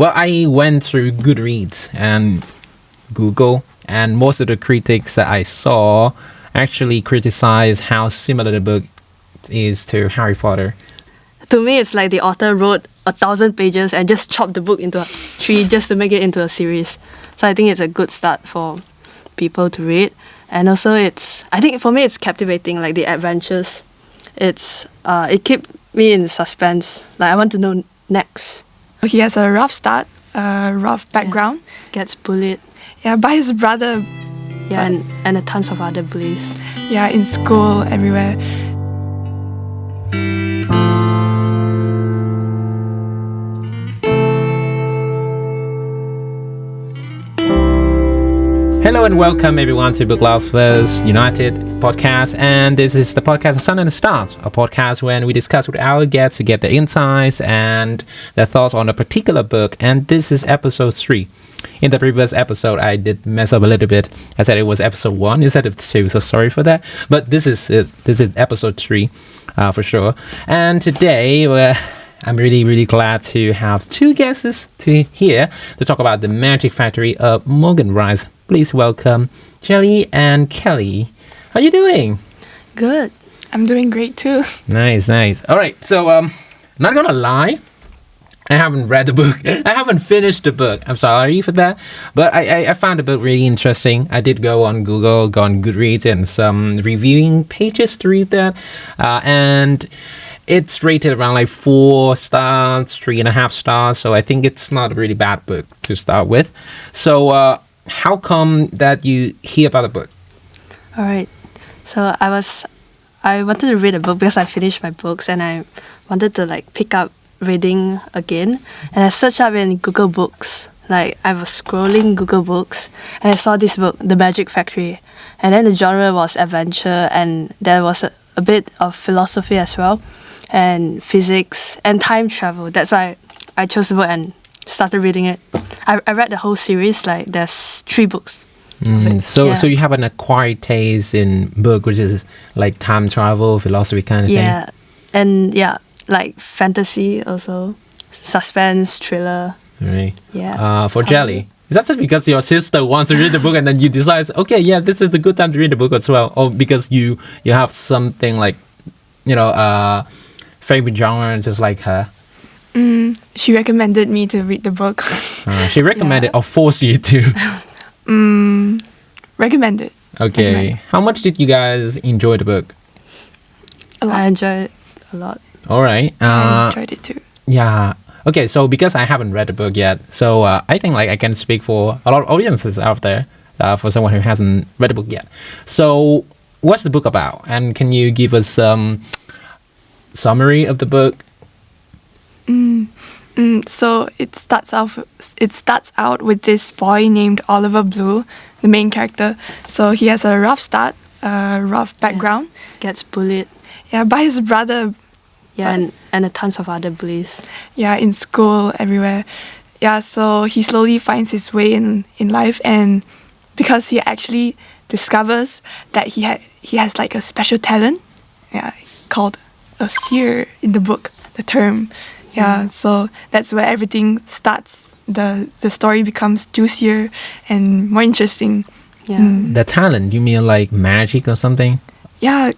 Well, I went through Goodreads and Google, and most of the critics that I saw actually criticize how similar the book is to Harry Potter. To me, it's like the author wrote 1,000 pages and just chopped the book into 3 just to make it into a series. So I think it's a good start for people to read. And also I think for me it's captivating, like the adventures. It kept me in suspense. Like I want to know next. He has a rough start, a rough background. Gets bullied. Yeah, by his brother. Yeah, and a tons of other bullies. Yeah, in school, everywhere. Hello and welcome everyone to Book Lovers United podcast, and this is the podcast of Sun and the Stars, a podcast when we discuss with our guests to get their insights and their thoughts on a particular book, and this is episode 3. In the previous episode, I did mess up a little bit. I said it was episode 1 instead of 2, so sorry for that. But this is it. This is episode 3 for sure. And today, I'm really glad to have 2 guests here to talk about the Magic Factory of Morgan Rice. Please welcome Jia Li and Kelly. How you doing? Good. I'm doing great too. Nice. All right, so not gonna lie, I haven't read the book. I haven't finished the book. I'm sorry for that. But I found the book really interesting. I did go on Google, go on Goodreads, and some reviewing pages to read that. And it's rated around like 4 stars, 3.5 stars. So I think it's not a really bad book to start with. So how come that you hear about the book? All right. So I wanted to read a book because I finished my books and I wanted to like pick up reading again, and I searched up in Google Books. Like I was scrolling Google Books and I saw this book, The Magic Factory, and then the genre was adventure, and there was a bit of philosophy as well, and physics and time travel. That's why I chose the book and started reading it. I read the whole series. Like there's 3 books. So you have an acquired taste in book, which is like time travel, philosophy kind of thing. Yeah, and like fantasy also, suspense, thriller. Right. Yeah. For Jia Li, is that just because your sister wants to read the book and then you decide, okay, yeah, this is the good time to read the book as well, or because you have something like, favorite genre just like her? She recommended me to read the book. She recommended or forced you to? Recommended. Okay. Recommended. How much did you guys enjoy the book? A lot. I enjoyed it a lot. All right. I enjoyed it too. Yeah. Okay, so because I haven't read the book yet, so I think like I can speak for a lot of audiences out there, for someone who hasn't read the book yet. So what's the book about? And can you give us some summary of the book? So it starts out with this boy named Oliver Blue, the main character. So he has a rough start, a rough background. Gets bullied. Yeah, by his brother. Yeah, and a tons of other bullies. Yeah, in school, everywhere. Yeah, so he slowly finds his way in life, and because he actually discovers that he has like a special talent, called a seer in the book, the term. Yeah, so that's where everything starts. The story becomes juicier and more interesting. Yeah. The talent, you mean like magic or something? Yeah,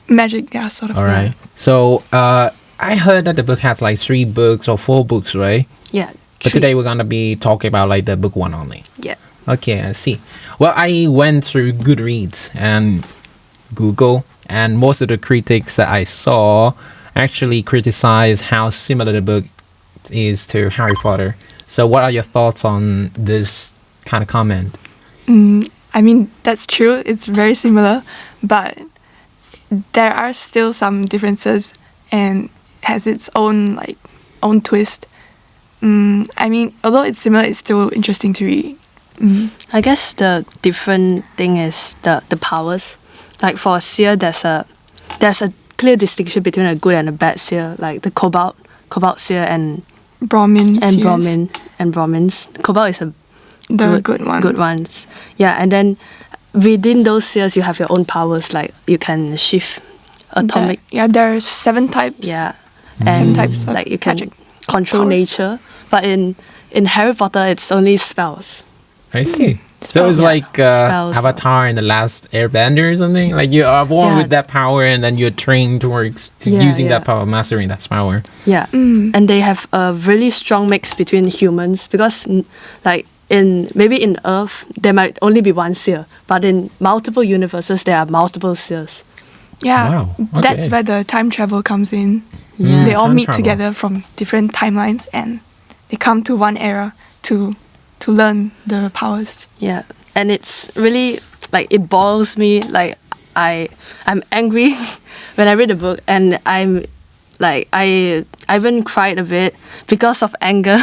magic, yeah, sort of. All right. So I heard that the book has like 3 books or 4 books, right? Yeah. But today we're gonna be talking about like the book 1 only. Yeah. Okay, I see. Well, I went through Goodreads and Google, and most of the critics that I saw actually criticize how similar the book is to Harry Potter. So what are your thoughts on this kind of comment? I mean, that's true. It's very similar, but there are still some differences and has its own twist. I mean, although it's similar, it's still interesting to read. I guess the different thing is the powers. Like for a seer, there's a clear distinction between a good and a bad seer. Like the cobalt seer and Brahmin and seers. Brahmins. Cobalt is The good ones. Good ones. Yeah, and then within those seers, you have your own powers. Like you can shift atomic. There are 7 types. Yeah, 7 types of like you can magic control powers. nature. But in in Harry Potter, it's only spells. I see. So it's Yeah. like Spells. Avatar in the Last Airbender or something. Like you are born Yeah. with that power, and then you're trained towards Yeah, using that yeah. power, mastering that power. Yeah, and they have a really strong mix between humans because, like in Earth, there might only be one seer, but in multiple universes there are multiple seers. Yeah, Wow, that's okay. where the time travel comes in. Yeah. They all Time meet travel. together from different timelines and they come to one era to learn the powers. Yeah, and it's really like it boils me. Like I'm angry when I read the book, and I'm like I even cried a bit because of anger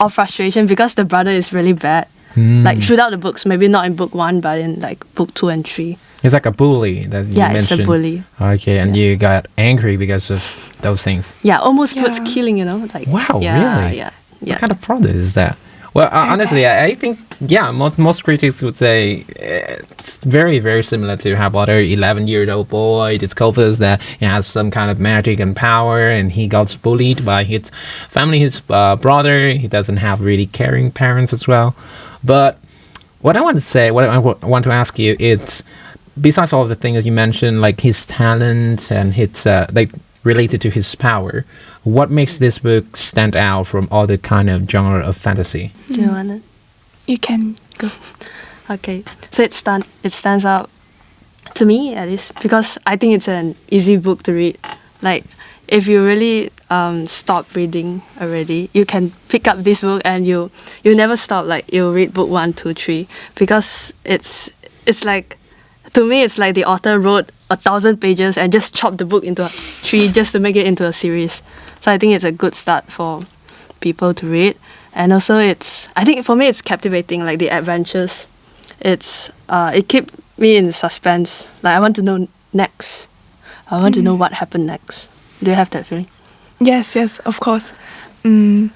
or frustration because the brother is really bad. Like throughout the books, maybe not in book 1, but in like book 2 and 3. It's like a bully that you Yeah, mentioned. it's a bully. Okay, and you got angry because of those things. Yeah, almost towards Yeah. killing. You know, like Wow, yeah, really? Yeah, What yeah. kind of product is that? Well, honestly, I think, yeah, most critics would say it's very, very similar to Harry Potter. 11-year-old boy discovers that he has some kind of magic and power, and he got bullied by his family, his brother. He doesn't have really caring parents as well. But what I want to say, what I want to ask you is, besides all of the things that you mentioned, like his talent and his, like, related to his power, what makes this book stand out from all the kind of genre of fantasy? Do you want it? You can go. Okay, so it stands out to me at least because I think it's an easy book to read. Like if you really stop reading already, you can pick up this book and you never stop. Like you read book 1, 2, 3 because it's like, to me it's like the author wrote 1,000 pages and just chopped the book into 3 just to make it into a series. So I think it's a good start for people to read. And also I think for me it's captivating, like the adventures. It keep me in suspense. Like I want to know next. I want to know what happened next. Do you have that feeling? Yes, of course. And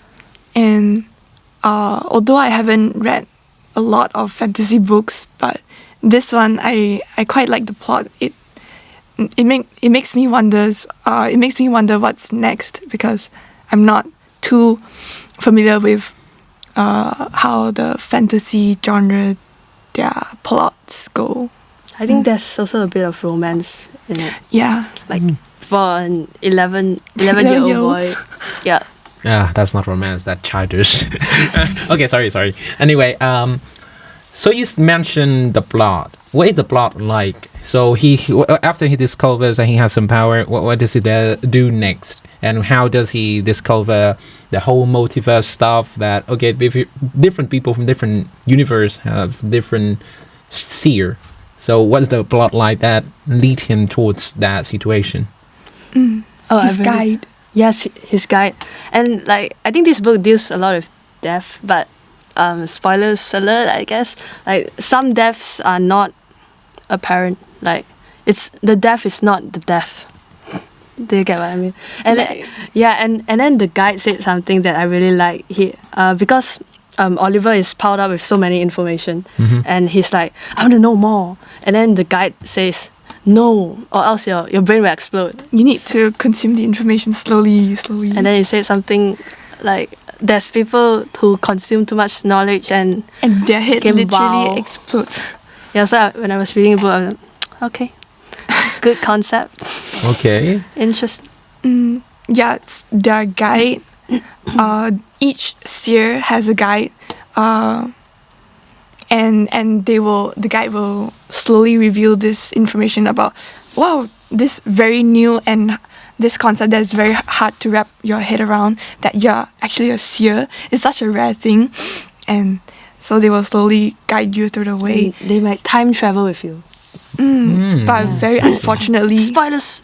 although I haven't read a lot of fantasy books, but this one I quite like the plot. It makes me wonder what's next because I'm not too familiar with how the fantasy genre their plots go. I think there's also a bit of romance in it. Yeah. Like for an 11-year-old boy. 11-year-olds. Yeah. That's not romance, that's childish. Okay, sorry. Anyway, so you mentioned the plot. What is the plot like? So after he discovers that he has some power, what does he do next? And how does he discover the whole multiverse stuff that, okay, different people from different universe have different seer. So what's the plot like that lead him towards that situation? Oh, His guide. Yes, his guide. And like I think this book deals a lot with death, but spoilers alert, I guess. Like some deaths are not apparent. Like the death is not the death. Do you get what I mean? And and then the guide said something that I really like. Because Oliver is piled up with so many information, and he's like, I want to know more. And then the guide says, no, or else your brain will explode. You need to consume the information slowly. And then he said something like, there's people who consume too much knowledge and their head can literally wow. explodes. Yeah, so when I was reading the book, I was like, okay, good concept, Okay. interesting. Yeah, it's their guide. Each seer has a guide, and the guide will slowly reveal this information about, wow, this very new and this concept that is very hard to wrap your head around, that you're actually a seer. It's such a rare thing, and so they will slowly guide you through the way. They might time travel with you. But very unfortunately, Spoilers.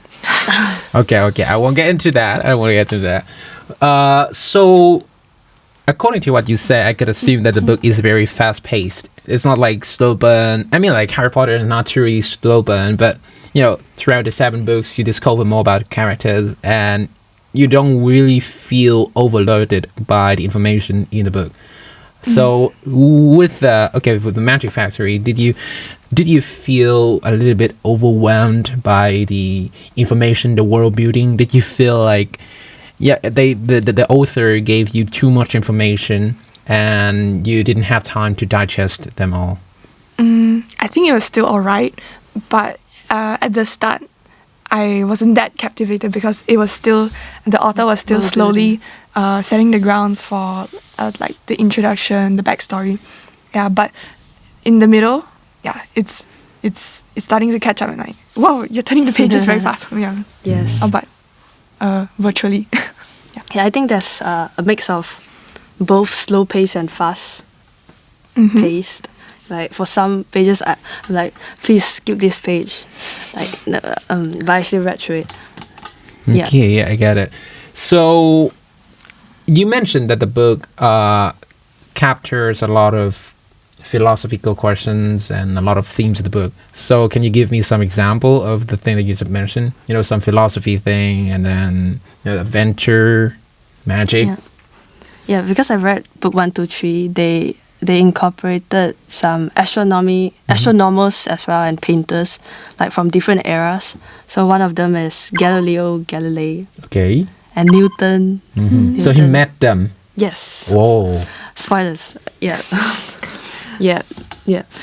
Okay. I won't get into that. So, according to what you said, I could assume that the book is very fast-paced. It's not like slow burn. I mean, like Harry Potter is not truly slow burn, but throughout the 7 books, you discover more about the characters, and you don't really feel overloaded by the information in the book. So, with the Magic Factory, did you feel a little bit overwhelmed by the information, the world building? Did you feel like, the author gave you too much information and you didn't have time to digest them all? I think it was still alright, but at the start, I wasn't that captivated because it was still, the author was still slowly setting the grounds for like the introduction, the backstory. Yeah, but in the middle, yeah, it's starting to catch up and like, whoa, you're turning the pages very fast. Yeah. Yes. But virtually. Yeah, I think there's a mix of both slow pace and fast paced. Like for some pages, I'm like, please skip this page. Like, but I still read through it. Yeah. Okay, yeah, I get it. So you mentioned that the book captures a lot of philosophical questions and a lot of themes of the book. So can you give me some example of the thing that you just mentioned? You know, some philosophy thing, and then adventure, magic. Yeah, because I've read book 1, 2, 3, they incorporated some astronomers as well, and painters, like from different eras. So one of them is Galileo Galilei. Okay. And Newton. Newton. So he met them. Yes. Whoa. Spoilers. Yeah. Yeah.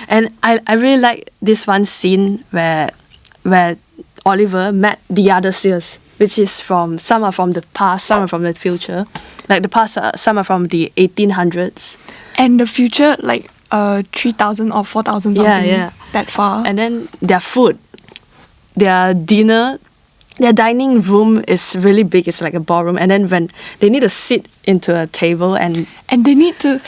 And I really like this one scene where Oliver met the other seers, which is some are from the past, some are from the future. Like the past, some are from the 1800s. And the future, like 3,000 or 4,000 something, that far. And then their food, their dining room is really big. It's like a ballroom. And then when they need to sit into a table and they need to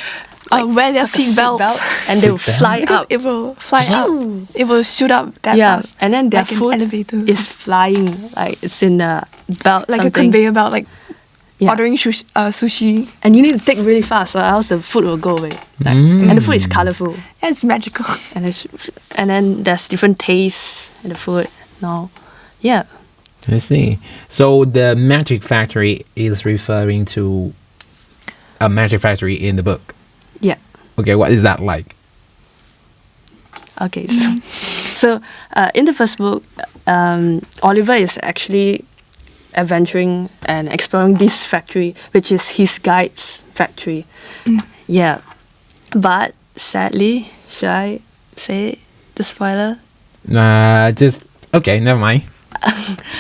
wear their seatbelts, and they will fly because up. it will fly up. It will shoot up that fast. And then their like food elevators. is flying, like it's in a belt, like something. a conveyor belt, like ordering sushi. And you need to take really fast, or else the food will go away. And the food is colorful. Yeah, it's magical. And then there's different tastes in the food. No, yeah. I see. So the magic factory is referring to a magic factory in the book. Yeah. Okay, what is that like? Okay, so in the first book, Oliver is actually adventuring and exploring this factory, which is his guide's factory. Yeah. But sadly, should I say the spoiler? Okay, never mind.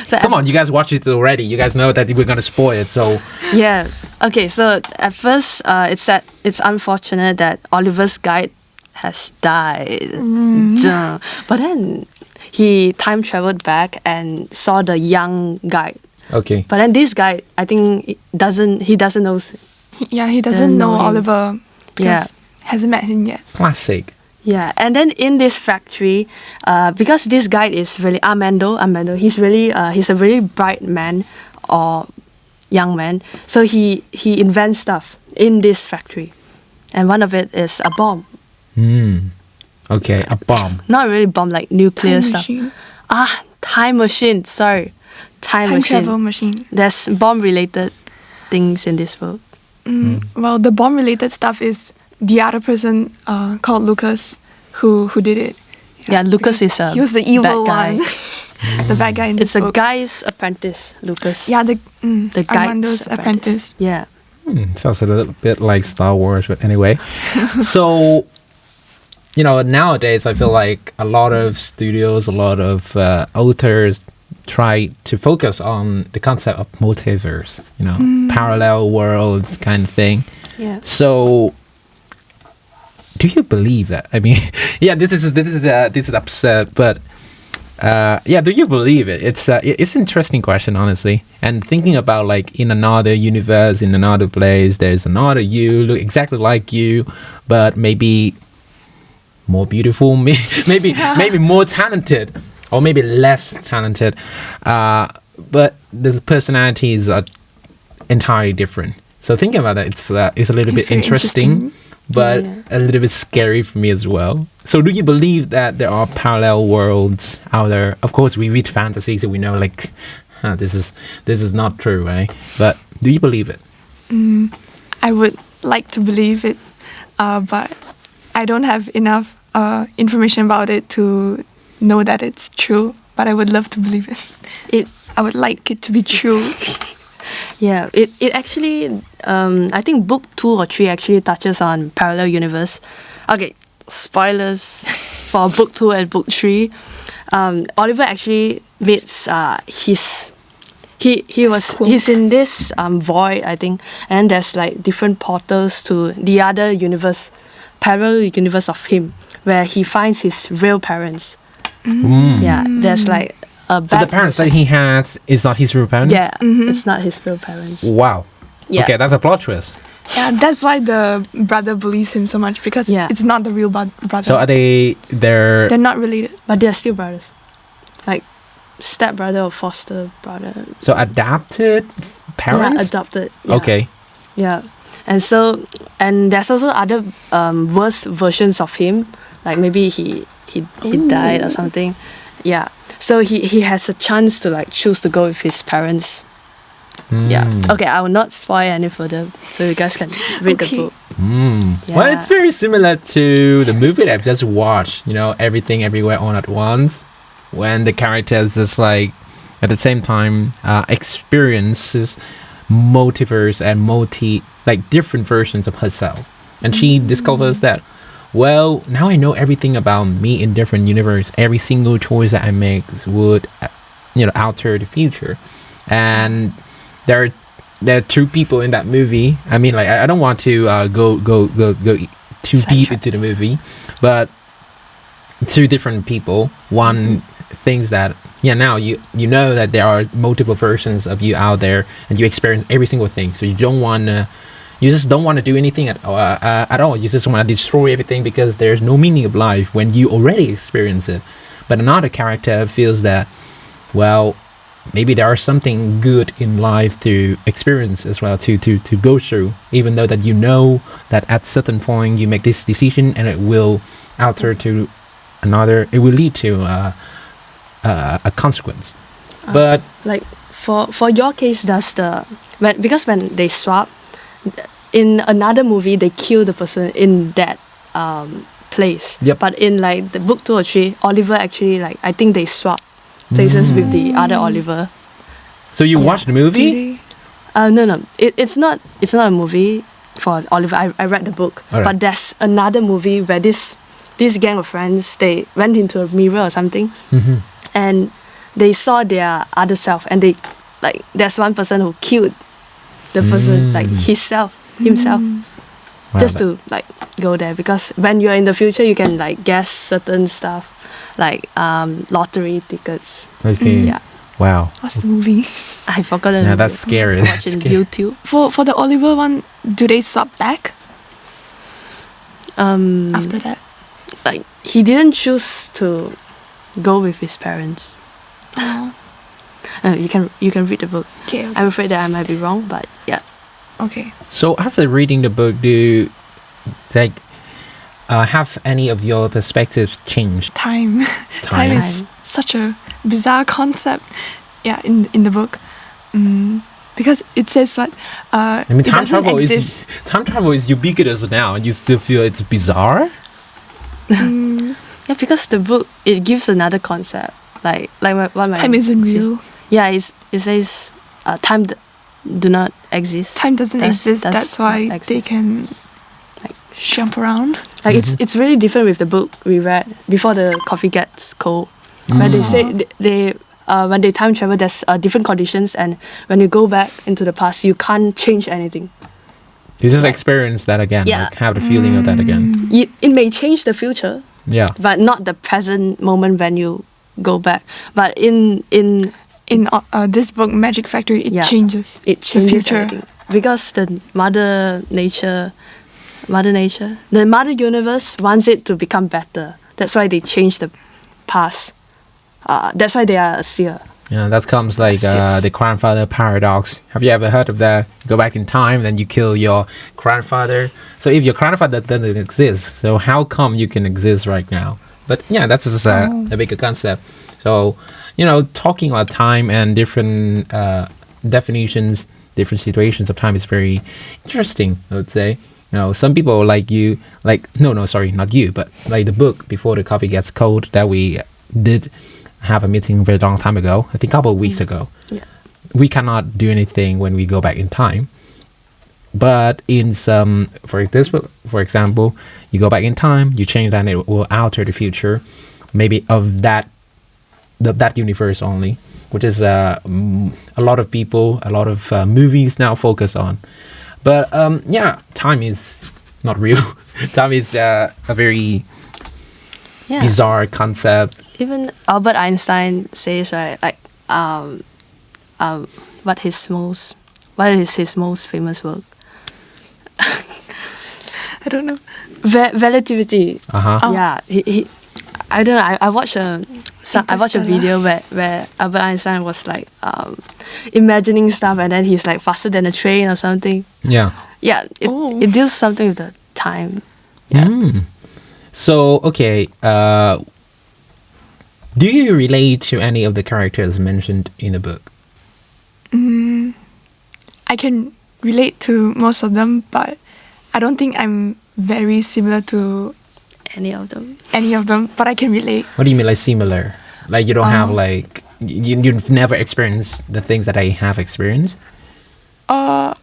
So Come on, you guys watched it already. You guys know that we're gonna spoil it, so yeah. Okay, so at first, it's unfortunate that Oliver's guide has died. But then he time traveled back and saw the young guide. okay. But then this guy, I think, he doesn't know. Yeah, he doesn't know him. Oliver because hasn't met him yet. Classic. Yeah, and then in this factory, because this guy is really Armando, he's a really bright man or young man. So he invents stuff in this factory, and one of it is a bomb. Okay, a bomb. Not really bomb, like nuclear Time stuff. machine. Time machine. Sorry, time machine. Travel machine. There's bomb related things in this book. Well, the bomb related stuff is the other person called Lucas who did it. Yeah, Lucas is he was the evil bad guy. one. The bad guy in this It's a book. guy's apprentice, Lucas. Yeah, the guide's Armando's apprentice. Yeah. Sounds a little bit like Star Wars, but anyway. So, nowadays I feel like a lot of studios, a lot of authors try to focus on the concept of multiverse, parallel worlds kind of thing. Yeah. So, do you believe that? I mean, yeah, this is absurd, but do you believe it? It's an interesting question, honestly. And thinking about like in another universe, in another place, there's another you, look exactly like you, but maybe more beautiful, maybe more talented, or maybe less talented. But the personalities are entirely different. So thinking about that, it's a little bit interesting. But a little bit scary for me as well. So do you believe that there are parallel worlds out there? Of course, we read fantasy, so we know like this is not true, right? But do you believe it? I would like to believe it, but I don't have enough information about it to know that it's true. But I would love to believe it. I would like it to be true. Yeah, it actually, I think book 2 or 3 actually touches on parallel universe. Okay, spoilers for book 2 and book 3. Oliver actually meets he's in this void, I think, and there's like different portals to the other universe, parallel universe of him, where he finds his real parents. Yeah, there's like a So the parents that he has is not his real parents? Yeah, it's not his real parents. Wow. Yeah. Okay, that's a plot twist. Yeah, that's why the brother bullies him so much, because Yeah. it's not the real brother. So they're They're not related. But they're still brothers. Like step brother or foster brother. so adopted parents? Yeah, adopted. Yeah. Okay. Yeah. And there's also other worse versions of him. Like maybe he died or something. Yeah. So he has a chance to like choose to go with his parents. Yeah. Okay, I will not spoil any further, so you guys can read the book. Well, Yeah. it's very similar to the movie that I've just watched, Everything Everywhere All at Once, when the characters just like at the same time experiences multiverse and different versions of herself. And she discovers that, well, now I know everything about me in different universe. Every single choice that I make would, alter the future. And there are two people in that movie. I mean, like, I don't want to go too deep into the movie, but two different people. One thinks that now you know that there are multiple versions of you out there, and you experience every single thing. So you just don't want to do anything at all. You just want to destroy everything because there's no meaning of life when you already experience it. But another character feels that, well, maybe there are something good in life to experience as well, to go through, even though that that at certain point you make this decision and it will alter to another, it will lead to a consequence. But like for your case, because when they swap, in another movie they kill the person in that place. Yep. But in like the book 2 or 3, Oliver actually, like, I think they swap places with the other Oliver. so you watched the movie? No, it's not a movie for Oliver. I read the book. Alright. But there's another movie where this gang of friends, they went into a mirror or something, and they saw their other self, and they, like, there's one person who killed the person, like himself, Wow, just to like go there, because when you're in the future you can like guess certain stuff, like lottery tickets. Okay. Yeah, Wow. What's the movie? I forgot the Yeah, movie. that's scary. Watch in YouTube. For the Oliver one, do they swap back after that? Like, he didn't choose to go with his parents. Oh, You can read the book. okay. I'm afraid that I might be wrong, but yeah. Okay. So after reading the book, do you have any of your perspectives changed? Time. Time is such a bizarre concept. Yeah, in the book, because it says what I mean, it time doesn't travel exist. is ubiquitous now, and you still feel it's bizarre. Yeah, because the book, it gives another concept. Like what my Time isn't real. Yeah, it says time do not exist. Time doesn't exist. does That's why not they exist. can Like, jump around. Like it's really different with the book we read before the coffee gets cold, where they say they when they time travel, there's different conditions, and when you go back into the past, you can't change anything. You just experience that again, Yeah. like have the feeling of that again. It may change the future, Yeah. but not the present moment when you go back. But in In this book, Magic Factory, it Yeah. changes. it changes future. everything, because the mother nature, the mother universe wants it to become better. That's why they change the past. That's why they are a seer. Yeah, that comes like Yes. the grandfather paradox. Have you ever heard of that? You go back in time, then you kill your grandfather. So if your grandfather doesn't exist, so how come you can exist right now? But yeah, that's just a bigger concept. So, talking about time and different definitions, different situations of time is very interesting, I would say. Some people like you, sorry, not you, but like the book Before the Coffee Gets Cold that we did have a meeting a very long time ago, I think a couple of weeks ago. Yeah. we cannot do anything when we go back in time. But in some, for example, you go back in time, you change that, and it will alter the future, maybe of that universe only, which is a lot of people, a lot of movies now focus on. But yeah, time is not real. Time is a very bizarre concept. Even Albert Einstein says, right, like what is his most famous work? I don't know. Relativity. Yeah, he I don't know. I watched a video where Albert Einstein was like imagining stuff, and then he's like faster than a train or something. Yeah. Yeah. It deals something with the time. Yeah. So okay, do you relate to any of the characters mentioned in the book? I can relate to most of them, but I don't think I'm very similar to Any of them. But I can relate. What do you mean, like similar? Like you don't have like you've never experienced the things that I have experienced? I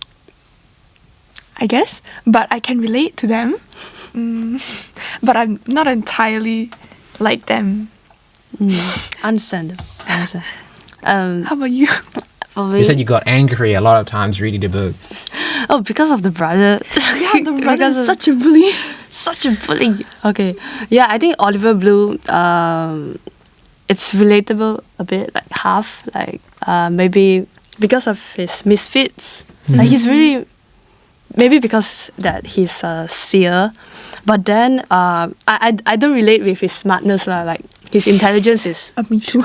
guess, but I can relate to them. But I'm not entirely like them. Understandable. How about you? For me, You said you got angry a lot of times reading the book. because of the brother. Yeah, the brother Because is of- such a bully. Such a bully. Okay. Yeah, I think Oliver Blue, it's relatable a bit, like half, like maybe because of his misfits. Like he's really, maybe because that he's a seer, but then I don't relate with his smartness lah. Like his intelligence is. Me too.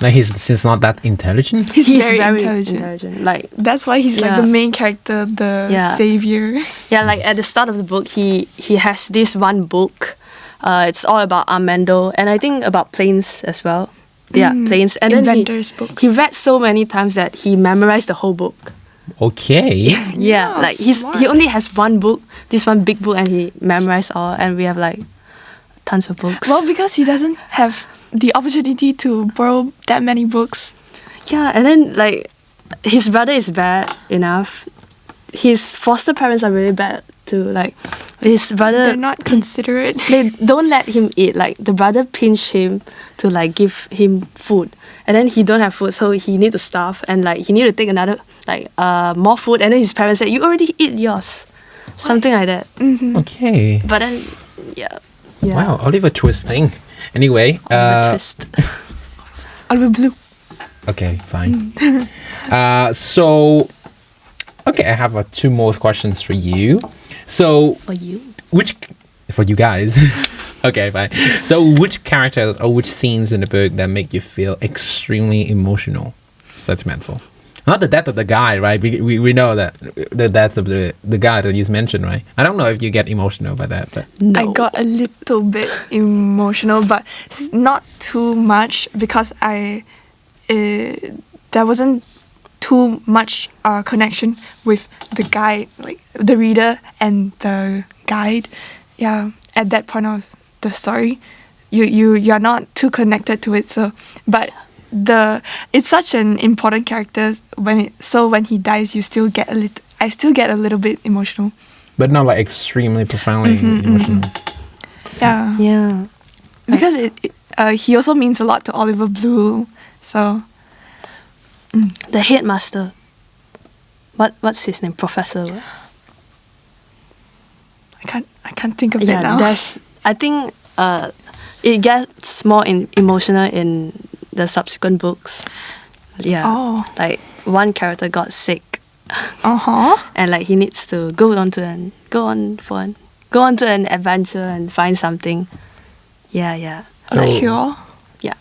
Like he's not that intelligent. He's very intelligent. Like That's why he's like Yeah. the main character, the Yeah. savior. yeah, like at the start of the book, he has this one book. It's all about Armando, and I think about planes as well. Yeah, planes. And then Inventor's book. he read so many times that he memorized the whole book. Okay. Yeah, Yeah, like he smart. only has one book, this one big book, and he memorized all. And we have like tons of books. Well, because he doesn't have the opportunity to borrow that many books. yeah, and then like his brother is bad enough. His foster parents are really bad too. Like his brother, They're not considerate. they don't let him eat. Like the brother pinch him to like give him food, and then he don't have food, so he need to starve, and like he need to take another like more food, and then his parents said, "You already eat yours," something like that. Okay. But then, yeah. Wow, Oliver twisting. Anyway, The twist. Oliver Blue. okay, fine. So, okay, I have two more questions for you. So, For you. for you guys? Okay, fine. So, which characters or which scenes in the book that make you feel extremely emotional, sentimental? Not the death of the guy, right? We know that the death of the guy that you mentioned, right? I don't know if you get emotional by that, but No. I got a little bit emotional, but not too much because there wasn't too much connection with the guide, like the reader and the guide. Yeah, at that point of the story, you're not too connected to it. So, but it's such an important character when he dies, I still get a little bit emotional. but not like extremely profoundly emotional. Yeah. Yeah. Because he also means a lot to Oliver Blue. So The headmaster. What's his name? Professor. I can't think of it Yeah, now. I think it gets more emotional in the subsequent books. Yeah. Oh. Like one character got sick, and like he needs to go on to an adventure and find something. Yeah. So- A cure. Yeah.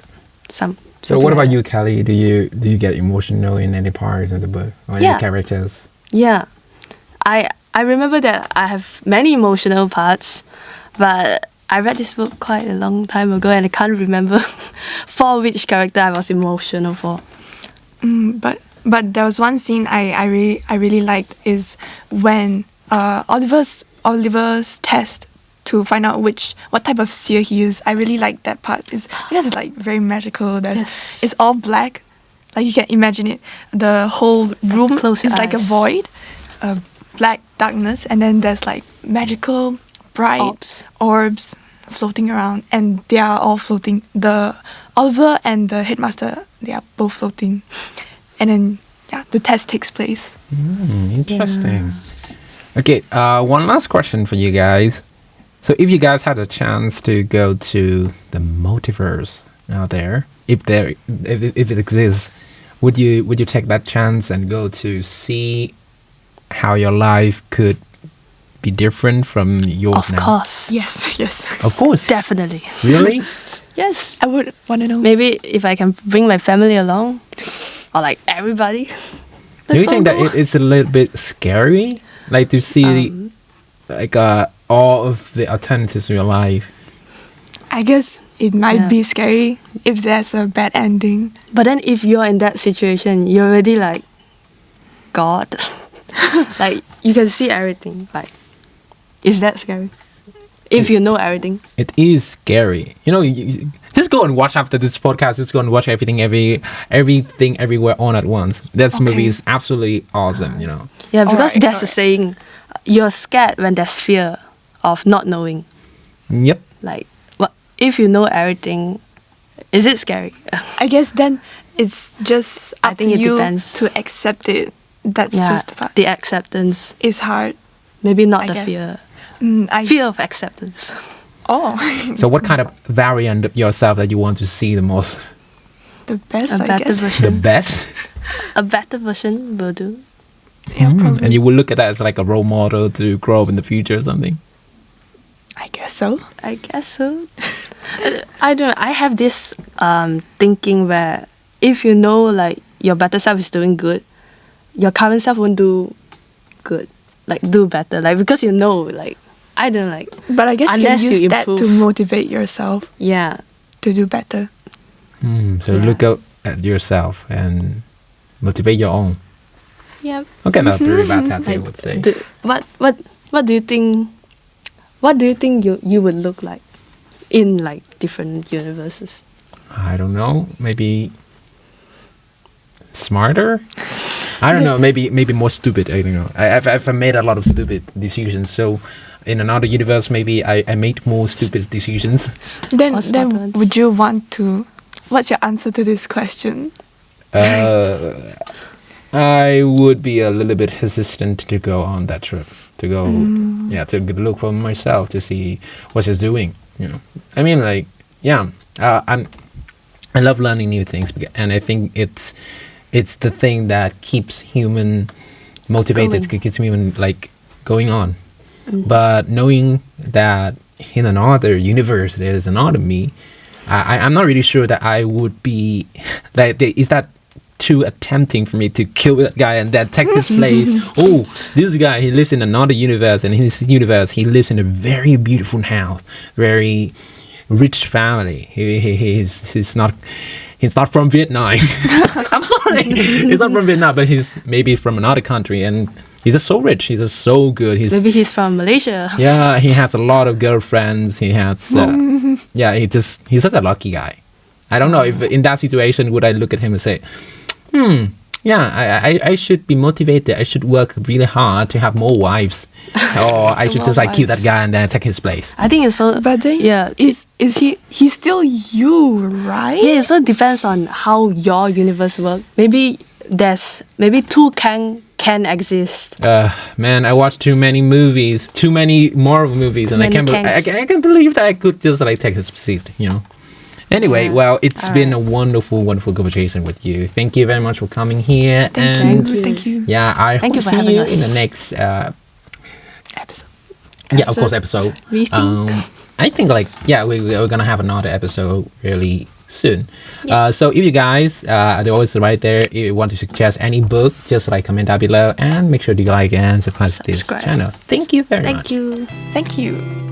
So something what like about that. you, Kelly? Do you get emotional in any parts of the book or any Yeah. characters? Yeah. I remember that I have many emotional parts, but I read this book quite a long time ago and I can't remember for which character I was emotional for. But there was one scene I really liked is when Oliver's test to find out what type of seer he is. I really like that part. Because it's like very magical. Yes. It's all black, Like you can imagine it. The whole room Close is your like a eyes. void, a black darkness, and then there's like magical, bright orbs floating around, and they are all floating. The Oliver and the headmaster, they are both floating, and then the test takes place. Interesting. Okay, one last question for you guys. So, if you guys had a chance to go to the multiverse out there, if it exists, would you take that chance and go to see how your life could be different from yours Of now? course. Yes, yes. Of course. Definitely. Really? Yes. I would want to know. Maybe if I can bring my family along, or like everybody. Do you Let's think all that go. it is a little bit scary, like to see like all of the alternatives in your life? I guess it might Yeah. be scary if there's a bad ending. But then if you're in that situation, you're already like God. Like you can see everything. Like, is that scary? If you know everything. It is scary. You know, just go and watch after this podcast. Just go and watch everything everywhere on at once. This Okay. movie is absolutely awesome. You know. Yeah, because Alright, there's a alright. saying, you're scared when there's fear of not knowing. Yep. Like, what if you know everything? Is it scary? I guess then it's just I up think to it you depends. to accept it. That's Yeah, just the part. the acceptance. It's hard. Maybe not I the guess. fear. I Fear of acceptance. Oh, So, what kind of variant of yourself that you want to see the most? the best. A I better guess. The version. best. A better version will do. Yeah, probably. And you will look at that as like a role model to grow up in the future or something. I guess so. I guess so. I don't know. I have this thinking where if you know like your better self is doing good, your current self won't do good. Like do better. Like because you know, like I don't like But I guess you can Unless you use that to improve. motivate yourself yeah. to do better. So Yeah. look out at yourself and motivate your own. Yeah. Okay, not very bad tattoo, I Like, would say. what do you think? What do you think you would look like in like different universes? I don't know. Maybe smarter. I don't know. Maybe more stupid. I don't know. I've made a lot of stupid decisions. So in another universe, maybe I made more stupid decisions. Then, What's then buttons? would you want to? What's your answer to this question? I would be a little bit hesitant to go on that trip. To go, to look for myself to see what he's doing. You know, I mean, like, yeah, I love learning new things, and I think it's the thing that keeps human motivated, keeps human like going on. But knowing that in another universe there's another me, I'm not really sure that I would be like. Is that too tempting for me to kill that guy and then take his place? Oh, this guy, he lives in another universe, and in his universe he lives in a very beautiful house, very rich family. He's not from Vietnam. I'm sorry, he's not from Vietnam, but he's maybe from another country, and he's just so rich. He's just so good. Maybe he's from Malaysia. Yeah, he has a lot of girlfriends. He has, he's such a lucky guy. I don't know if in that situation would I look at him and say, I should be motivated. I should work really hard to have more wives, or I should just like kill that guy and then take his place. I think it's so. But then, yeah, is he's still you, right? yeah. It so depends on how your universe works. Maybe two can exist. Man, I watched too many movies, too many Marvel movies, and I Many can't believe that I could just like take his seat, you know. Anyway, Yeah. well, it's All been a wonderful conversation with you. Thank you very much for coming here. Thank you. you. Thank you. Yeah, I Thank hope you to for see having you us. in the next, Episode. yeah, of course, episode. We think. I think we're gonna have another episode really soon. So if you guys, they're always right there. If you want to suggest any book, just like comment down below and make sure to like and subscribe to this Subscribe. channel. Thank you very much. Thank you. Thank you.